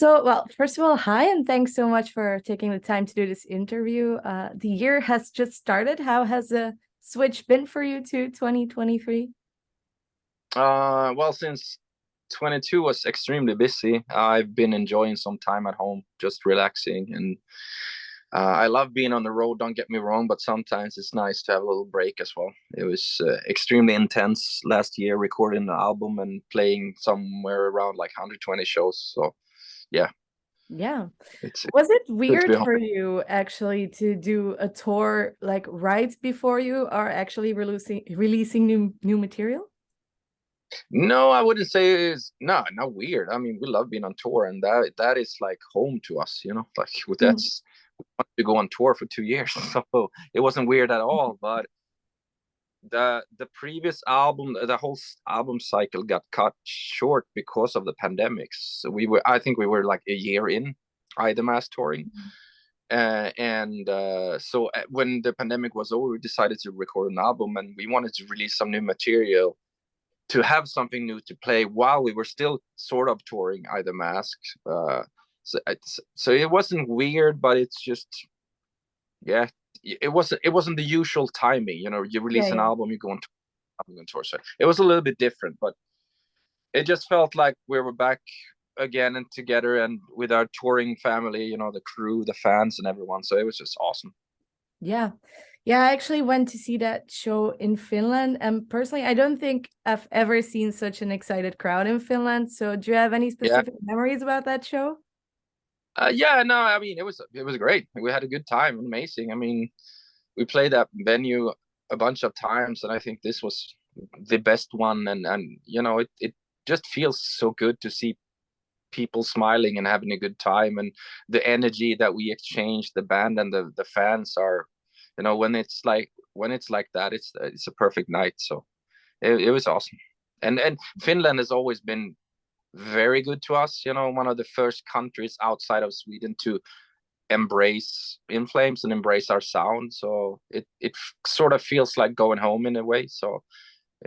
Well, first of all, hi, and thanks so much for taking the time to do this interview. The year has just started. How has the switch been for you to 2023? Well, since 22 was extremely busy, I've been enjoying some time at home, just relaxing. And I love being on the road, don't get me wrong, but sometimes it's nice to have a little break as well. It was extremely intense last year, recording an album and playing somewhere around like 120 shows. So, yeah, Yeah. it's Was it good to be weird home. for you actually to do a tour like right before you are actually releasing new material? No, I wouldn't say it's no, not weird. I mean, we love being on tour, and that is like home to us, you know. Like Mm. that's we wanted to go on tour for 2 years, so it wasn't weird at all. But the previous album, the whole album cycle got cut short because of the pandemic. So I think we were like a year in either mass touring, and when the pandemic was over, we decided to record an album, and we wanted to release some new material to have something new to play while we were still sort of touring either mask. So it wasn't weird, but it's just yeah, it wasn't the usual timing. You know, you Yeah, release an yeah. album, you go on tour. So it was a little bit different, but it just felt like we were back again and together and with our touring family. You know, the crew, the fans, and everyone. So it was just awesome. Yeah. Yeah, I actually went to see that show in Finland. And personally, I don't think I've ever seen such an excited crowd in Finland. So do you have any Yeah. specific memories about that show? Yeah, no, I mean it was great. We had a good time, amazing. I mean, we played that venue a bunch of times, and I think this was the best one. And you know, it just feels so good to see people smiling and having a good time, and the energy that we exchange, the band and the fans are, you know, when it's like that, it's a perfect night. So it was awesome. And Finland has always been very good to us. You know, one of the first countries outside of Sweden to embrace In Flames and embrace our sound. So it sort of feels like going home in a way. So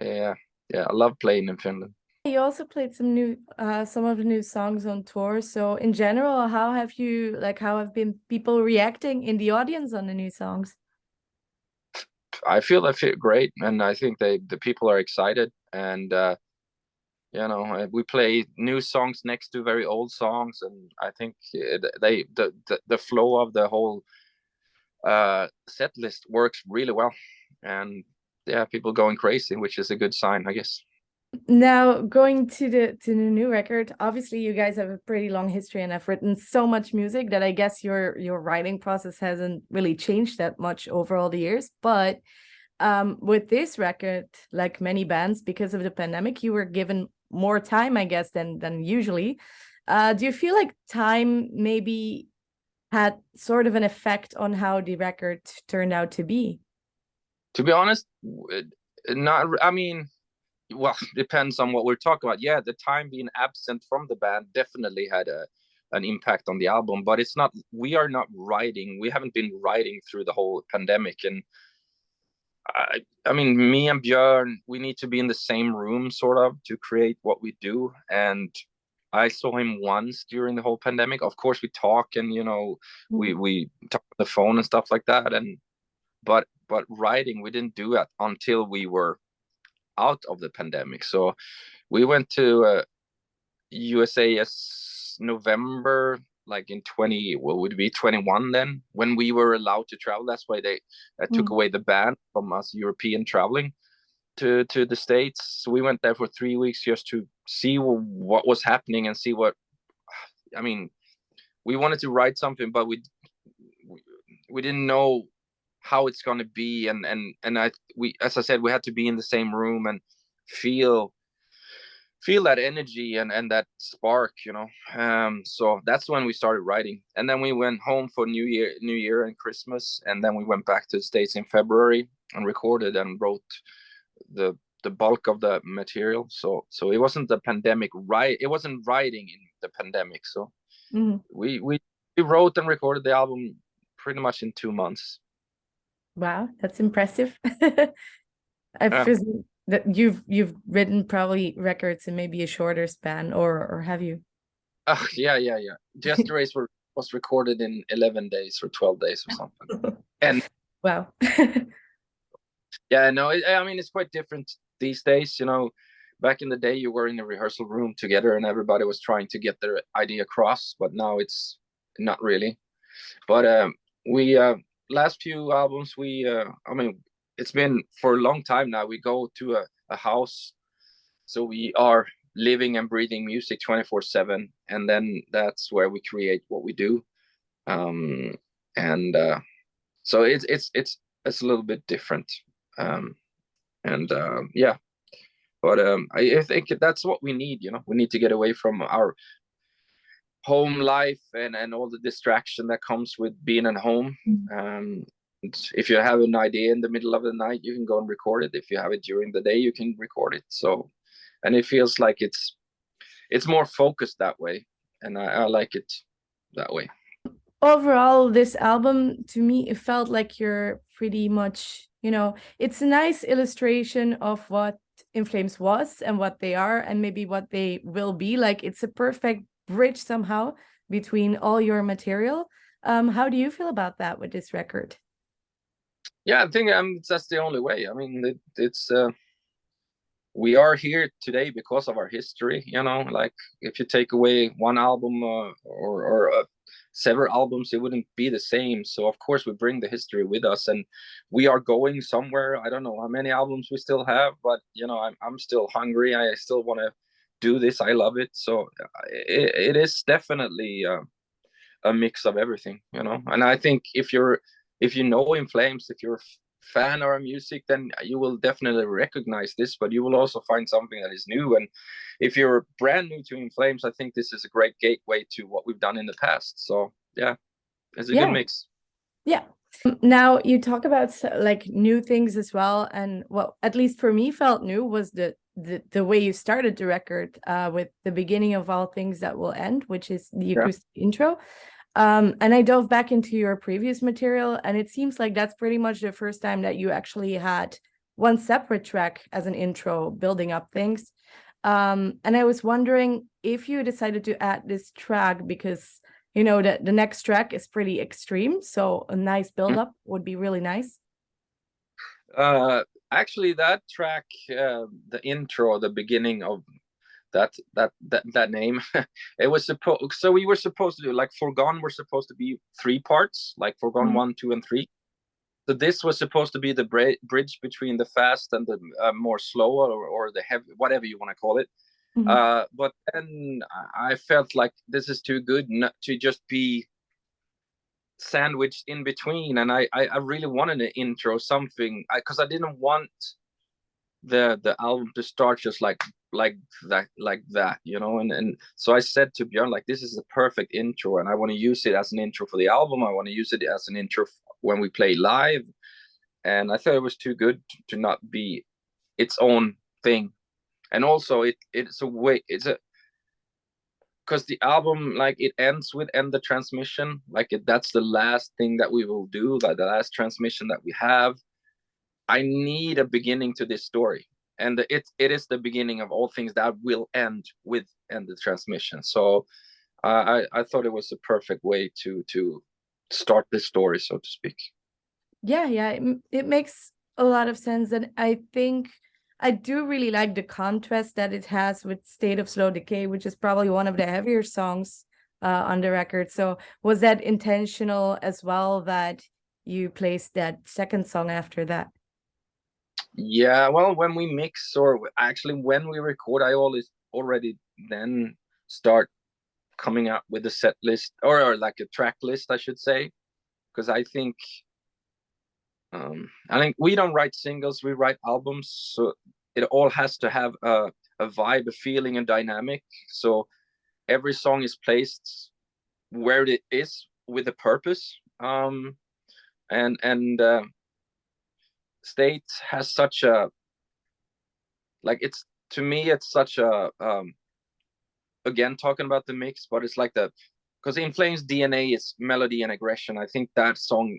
yeah, yeah, I love playing in Finland. You also played some of the new songs on tour. So in general, how have been people reacting in the audience on the new songs? I feel great, and I think the people are excited. And you know, we play new songs next to very old songs, and I think the flow of the whole set list works really well. And yeah, people going crazy, which is a good sign, I guess. Now, going to the new record, obviously you guys have a pretty long history and have written so much music that I guess your writing process hasn't really changed that much over all the years. But with this record, like many bands, because of the pandemic, you were given more time, I guess, than usually. Do you feel like time maybe had sort of an effect on how the record turned out to be? To be honest, not. I mean, well, depends on what we're talking about. Yeah, the time being absent from the band definitely had an impact on the album, but it's not. We are not writing. We haven't been writing through the whole pandemic, and I mean, me and Björn, we need to be in the same room sort of to create what we do. And I saw him once during the whole pandemic. Of course, we talk, and you know, we talk on the phone and stuff like that. And but writing, we didn't do it until we were out of the pandemic. So we went to USA as November, like in 20, what would it be 21 then, when we were allowed to travel. That's why they took Mm. away the ban from us European traveling to the States. So we went there for 3 weeks just to see what was happening and see what, I mean, we wanted to write something, but we didn't know how it's going to be. And we, as I said, we had to be in the same room and feel that energy and that spark, you know. So that's when we started writing, and then we went home for new year and Christmas, and then we went back to the States in February and recorded and wrote the bulk of the material. So it wasn't the pandemic, right? It wasn't writing in the pandemic. So Mm. we wrote and recorded the album pretty much in 2 months. Wow, that's impressive. I Yeah. presume that you've written probably records in maybe a shorter span, or have you? Yeah. Just the Race was recorded in 11 days or 12 days or something. And wow. yeah, no, I mean, it's quite different these days. You know, back in the day, you were in the rehearsal room together and everybody was trying to get their idea across, but now it's not really. But we last few albums, I mean, it's been for a long time now. We go to a house, so we are living and breathing music 24/7, and then that's where we create what we do. And so it's a little bit different. And yeah, but I think that's what we need. You know, we need to get away from our home life and all the distraction that comes with being at home. If you have an idea in the middle of the night, you can go and record it. If you have it during the day, you can record it. So, and it feels like it's more focused that way, and I like it that way. Overall, this album, to me, it felt like you're pretty much, you know, it's a nice illustration of what In Flames was and what they are and maybe what they will be. Like, it's a perfect bridge somehow between all your material. How do you feel about that with this record? Yeah, I think that's the only way. I mean, it's we are here today because of our history. You know, like if you take away one album or several albums, it wouldn't be the same. So of course we bring the history with us, and we are going somewhere. I don't know how many albums we still have, but you know, I'm still hungry. I still want to do this. I love it. So it is definitely a mix of everything, you know. And I think if you know In Flames, if you're a fan of our music, then you will definitely recognize this, but you will also find something that is new. And if you're brand new to In Flames, I think this is a great gateway to what we've done in the past. So yeah, it's a good mix. Yeah. Now you talk about like new things as well, and what at least for me felt new was the way you started the record with the beginning of all things that will end, which is the acoustic intro. And I dove back into your previous material, and it seems like that's pretty much the first time that you actually had one separate track as an intro, building up things. And I was wondering if you decided to add this track because, you know, the next track is pretty extreme, so a nice build-up would be really nice. Actually, that track, the intro, the beginning of that name, it was supposed, so we were supposed to do like Foregone were supposed to be 3 parts, like Foregone 1, 2 and 3. So this was supposed to be the bridge between the fast and the more slower or the heavy, whatever you want to call it. But then I felt like this is too good not to just be sandwiched in between, and I really wanted an intro, something, because I didn't want the album to start just like that, you know. And so I said to Björn, like, this is the perfect intro, and I want to use it as an intro for the album. I want to use it as an intro when we play live, and I thought it was too good to not be its own thing. And also it's a way, because the album, like, it ends with End the Transmission, like that's the last thing that we will do, like the last transmission that we have. I need a beginning to this story, and it is the beginning of all things that will end with End the Transmission. So I thought it was a perfect way to start this story, so to speak. Yeah, it makes a lot of sense, and I think I do really like the contrast that it has with State of Slow Decay, which is probably one of the heavier songs on the record. So was that intentional as well, that you placed that second song after that? Yeah, well, when we mix, or actually when we record, I always already then start coming up with a set list, or like a track list, I should say, because I think we don't write singles, we write albums, so it all has to have a vibe, a feeling, and dynamic. So every song is placed where it is with a purpose. And State has such a, like, it's, to me it's such a again, talking about the mix, but it's like because In Flames DNA is melody and aggression. I think that song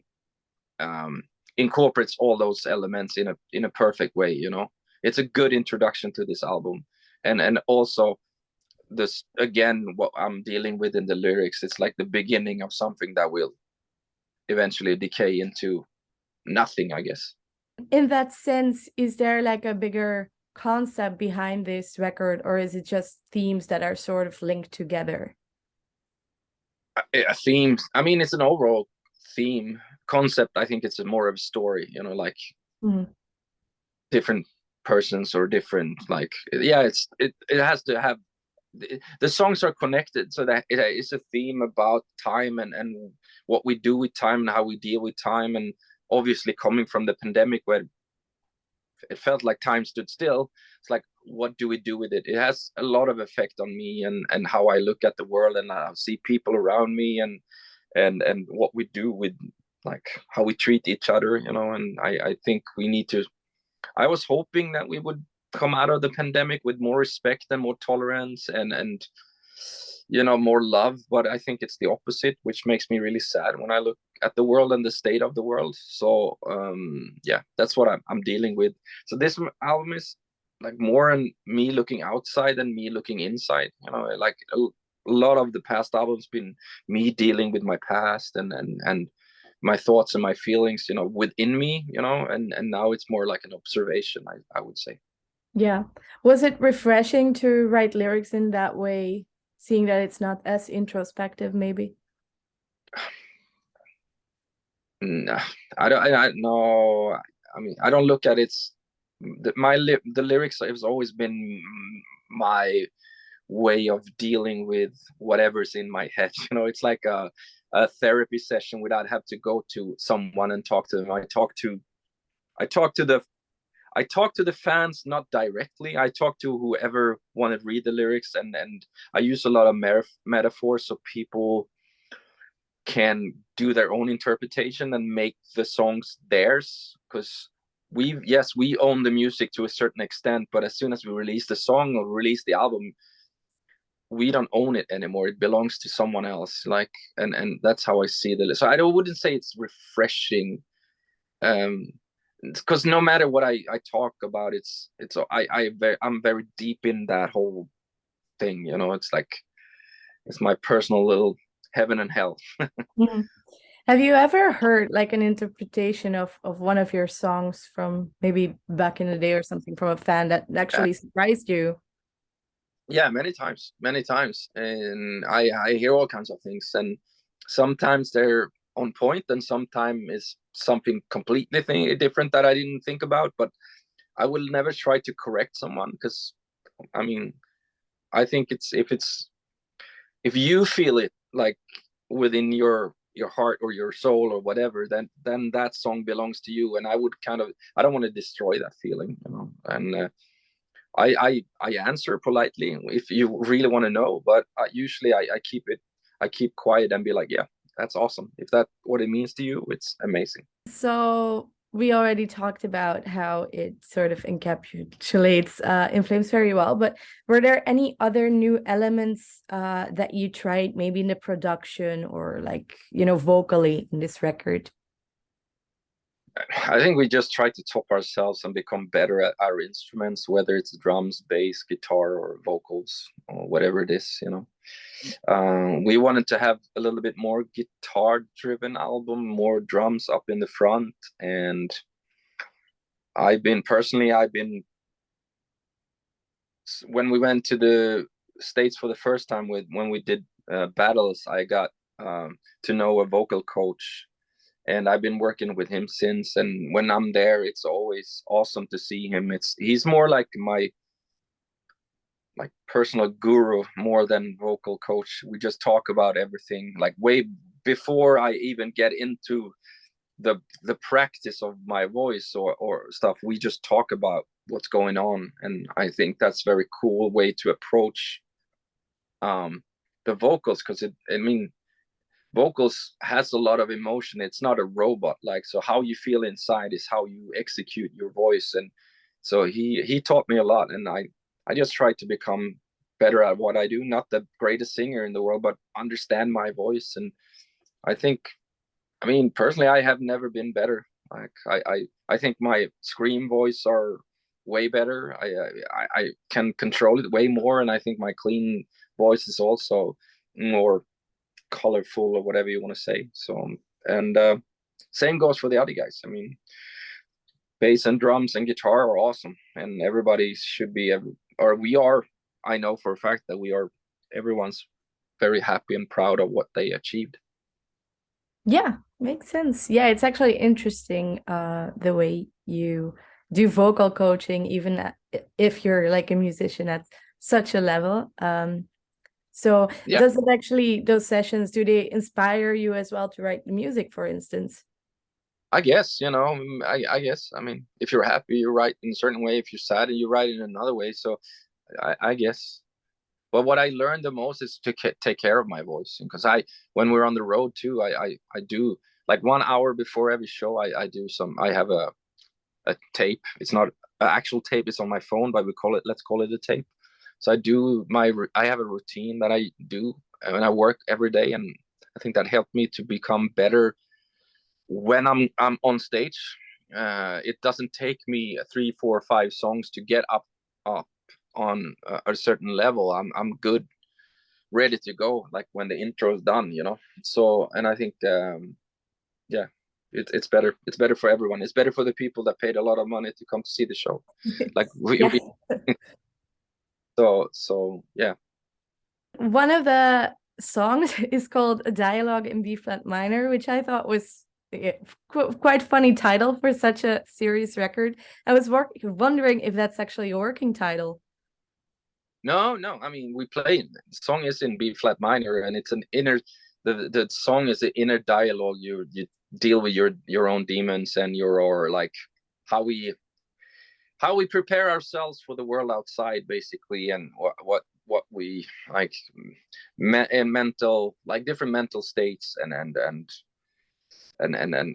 incorporates all those elements in a perfect way, you know. It's a good introduction to this album, and also this again, what I'm dealing with in the lyrics, it's like the beginning of something that will eventually decay into nothing, I guess. In that sense, is there like a bigger concept behind this record, or is it just themes that are sort of linked together? A theme, I mean, it's an overall theme concept. I think it's more of a story, you know, like different persons or different, like, yeah, it has to have, the songs are connected, so that it is a theme about time and what we do with time and how we deal with time. And obviously coming from the pandemic where it felt like time stood still, it's like, what do we do with it? It has a lot of effect on me and how I look at the world, and I see people around me, and what we do with, like, how we treat each other, you know. And I think we need to, I was hoping that we would come out of the pandemic with more respect and more tolerance and you know, more love. But I think it's the opposite, which makes me really sad when I look at the world and the state of the world. So yeah, that's what I'm dealing with. So this album is like more on me looking outside than me looking inside, you know. Like a lot of the past albums been me dealing with my past and my thoughts and my feelings, you know, within me, you know. And now it's more like an observation, I would say. Yeah. Was it refreshing to write lyrics in that way, seeing that it's not as introspective, maybe? No, I no. I mean, I don't look at it. The lyrics has always been my way of dealing with whatever's in my head. You know, it's like a therapy session without have to go to someone and talk to them. I talk to the I talk to the fans, not directly. I talk to whoever want to read the lyrics, and I use a lot of metaphors so people can do their own interpretation and make the songs theirs. Because we own the music to a certain extent, but as soon as we release the song or release the album, we don't own it anymore. It belongs to someone else. Like, and that's how I see the. So I wouldn't say it's refreshing. Because no matter what I talk about, I'm very deep in that whole thing, you know. It's like, it's my personal little heaven and hell. Mhm. Have you ever heard like an interpretation of one of your songs from maybe back in the day or something from a fan that actually surprised you? Yeah, many times, and I hear all kinds of things, and sometimes they're on point, and sometimes it's something completely different that I didn't think about. But I will never try to correct someone, because I mean, I think if you feel it like within your heart or your soul or whatever, then that song belongs to you. And I don't want to destroy that feeling, you know. And I answer politely if you really want to know, but usually I keep quiet and be like, yeah, that's awesome. If that's what it means to you, it's amazing. So we already talked about how it sort of encapsulates In Flames very well, but were there any other new elements that you tried maybe in the production or like, you know, vocally in this record? I think we just try to top ourselves and become better at our instruments, whether it's drums, bass, guitar, or vocals, or whatever it is, you know. We wanted to have a little bit more guitar-driven album, more drums up in the front. And I've been when we went to the States for the first time when we did battles, I got to know a vocal coach, and I've been working with him since. And when I'm there, it's always awesome to see him. He's more like my personal guru more than vocal coach. We just talk about everything, like way before I even get into the practice of my voice or stuff. We just talk about what's going on, and I think that's very cool way to approach the vocals, because I mean, vocals has a lot of emotion. It's not a robot, like, so how you feel inside is how you execute your voice. And so he taught me a lot, and I just try to become better at what I do. Not the greatest singer in the world, but understand my voice. And I think, I mean, personally, I have never been better. Like I think my scream voice are way better. I can control it way more, and I think my clean voice is also more colorful, or whatever you want to say. So, and same goes for the other guys. I mean, bass and drums and guitar are awesome, and everybody should be, or we are. I know for a fact that we are. Everyone's very happy and proud of what they achieved. Yeah, makes sense. Yeah, it's actually interesting the way you do vocal coaching, even if you're like a musician at such a level. So Yeah, does it actually, those sessions, do they inspire you as well to write the music, for instance? I guess, I guess, I mean, if you're happy, you write in a certain way. If you're sad, you write in another way. So I guess. But what I learned the most is to take care of my voice, because when we're on the road too, I do like 1 hour before every show, I have a tape. It's not an actual tape, it's on my phone, but let's call it a tape. So I have a routine that I do, and I work every day, and I think that helped me to become better when I'm on stage. It doesn't take me 3, 4, 5 songs to get up on a certain level. I'm good, ready to go, like when the intro is done, So, and I think yeah, it's better. It's better for everyone. It's better for the people that paid a lot of money to come to see the show. Like Yes. so yeah. One of the songs is called A Dialogue in B flat minor, which I thought was quite funny title for such a serious record. I was wondering if that's actually a working title. No, I mean, the song is in B flat minor, and it's an inner, the song is the inner dialogue. You deal with your own demons, and or like how we prepare ourselves for the world outside, basically, and what we like, mental, like different mental states, and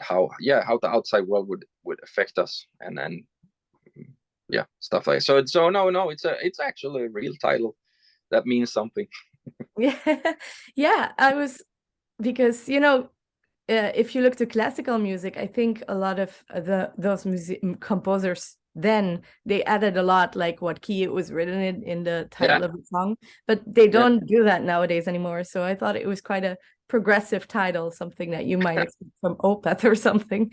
how the outside world would affect us, and then yeah, stuff like that. So no, it's actually a real title that means something. Yeah, yeah, I was, because if you look to classical music, I think a lot of those composers then they added a lot, like what key it was written in the title of the song, but they don't do that nowadays anymore. So I thought it was quite a progressive title, something that you might expect from Opeth or something.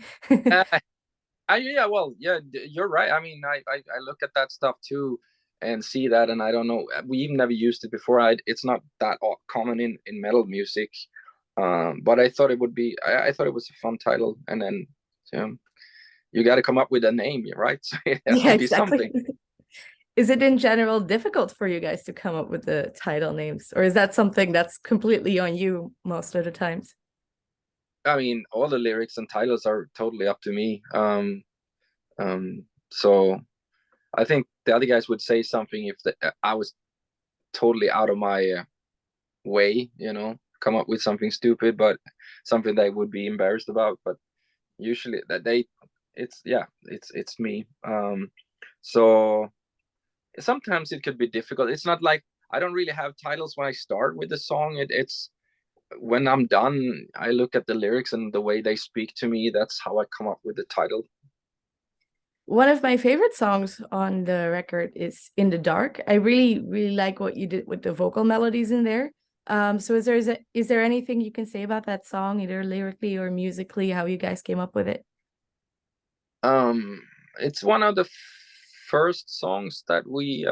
Well, yeah, you're right. I mean, I look at that stuff too and see that, and I don't know, we've never used it before. It's not that common in metal music, but I thought it would be. I thought it was a fun title, and then you got to come up with a name, right? So it has Yeah, to be exactly. something. Is it in general difficult for you guys to come up with the title names, or is that something that's completely on you most of the times? I mean, all the lyrics and titles are totally up to me. So I think the other guys would say something if I was totally out of my way, come up with something stupid, but something they would be embarrassed about. But usually it's me. So sometimes it could be difficult. It's not like I don't really have titles when I start with the song. It's when I'm done, I look at the lyrics and the way they speak to me. That's how I come up with the title. One of my favorite songs on the record is In the Dark. I really like what you did with the vocal melodies in there. So is there anything you can say about that song, either lyrically or musically, how you guys came up with it? It's one of the first songs that we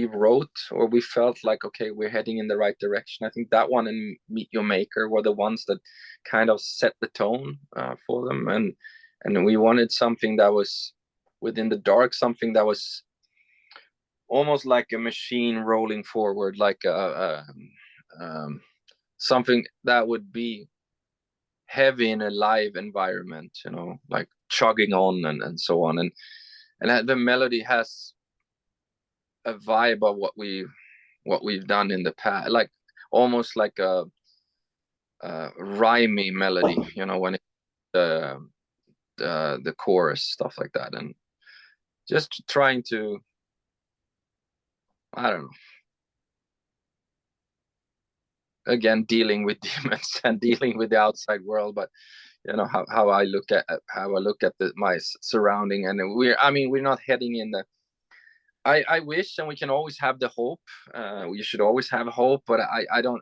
wrote, or we felt like, okay, we're heading in the right direction. I think that one and Meet Your Maker were the ones that kind of set the tone for them, and we wanted something that was within the dark, something that was almost like a machine rolling forward, like something that would be heavy in a live environment, like chugging on and so on, and the melody has a vibe of what we've done in the past, like almost like a rhymey melody, when it the chorus, stuff like that, and just trying to, I don't know, again, dealing with demons and dealing with the outside world, but you know, how I look at my surrounding, and we're not heading in the. I wish, and we can always have the hope. We should always have hope, but I don't.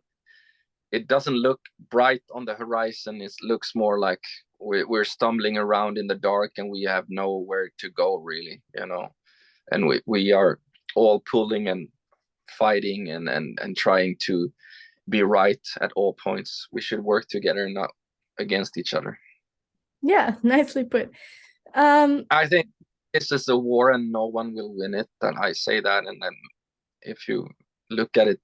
It doesn't look bright on the horizon. It looks more like we're stumbling around in the dark, and we have nowhere to go, really, you know. And we are all pulling and fighting and trying to be right at all points. We should work together, not against each other. Yeah, nicely put. I think it's just a war and no one will win it. And I say that, and then if you look at it,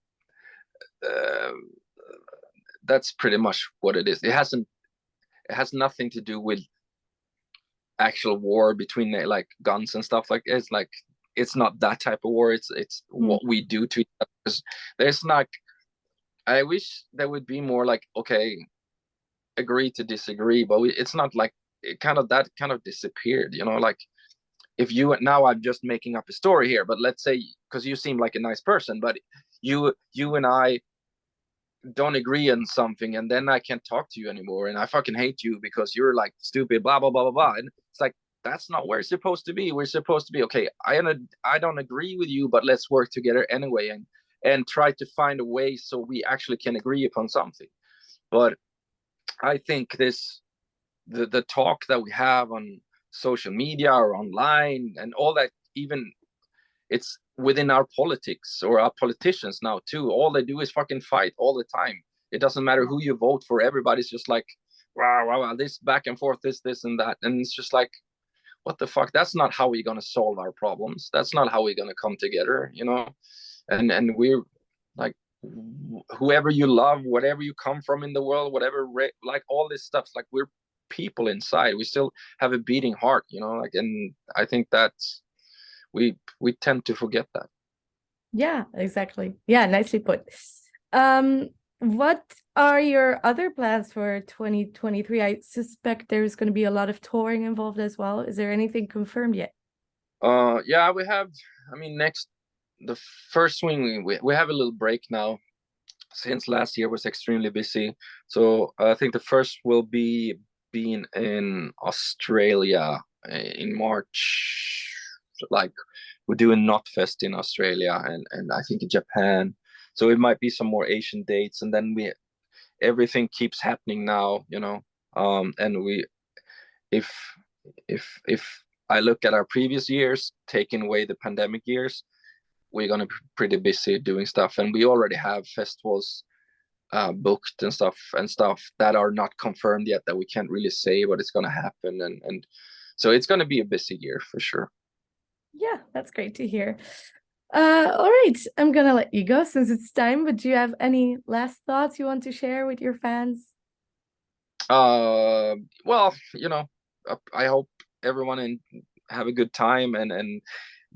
that's pretty much what it is. It has nothing to do with actual war between like guns and stuff. Like it's not that type of war. It's what we do to each other. There's not. I wish there would be more like, okay, agree to disagree, but it's not like it kind of disappeared, you know. Like if you, now I'm just making up a story here, but let's say, because you seem like a nice person, but you and I don't agree on something, and then I can't talk to you anymore, and I fucking hate you because you're like stupid, blah blah blah blah blah. And it's like, that's not where it's supposed to be. We're supposed to be, okay, I don't agree with you, but let's work together anyway, and try to find a way so we actually can agree upon something. But I think the talk that we have on social media or online and all that, even it's within our politics or our politicians now too, all they do is fucking fight all the time. It doesn't matter who you vote for. Everybody's just like, wow, this back and forth, this and that. And it's just like, what the fuck? That's not how we're going to solve our problems. That's not how we're going to come together, you know? And we're like, whoever you love, whatever you come from in the world, whatever, like all this stuff's like, we're people inside. We still have a beating heart, you know, like, and I think that's, we tend to forget that. Yeah, exactly. Yeah, nicely put. What are your other plans for 2023? I suspect there's going to be a lot of touring involved as well. Is there anything confirmed yet? Yeah, we have, I mean, the first swing, we have a little break now since last year was extremely busy. So I think the first will be being in Australia in March. Like we're doing Knotfest in Australia and I think in Japan. So it might be some more Asian dates, and then everything keeps happening now, you know. And if I look at our previous years, taking away the pandemic years, we're gonna be pretty busy doing stuff, and we already have festivals booked and stuff that are not confirmed yet, that we can't really say, but it's gonna happen, and so it's gonna be a busy year for sure. Yeah, that's great to hear. All right, I'm gonna let you go since it's time, but do you have any last thoughts you want to share with your fans? Well, you know, I hope everyone have a good time and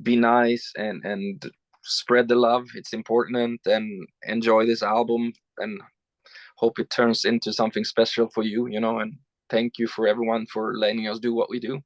be nice and spread the love. It's important, and enjoy this album, and hope it turns into something special for you, you know. And thank you for everyone for letting us do what we do.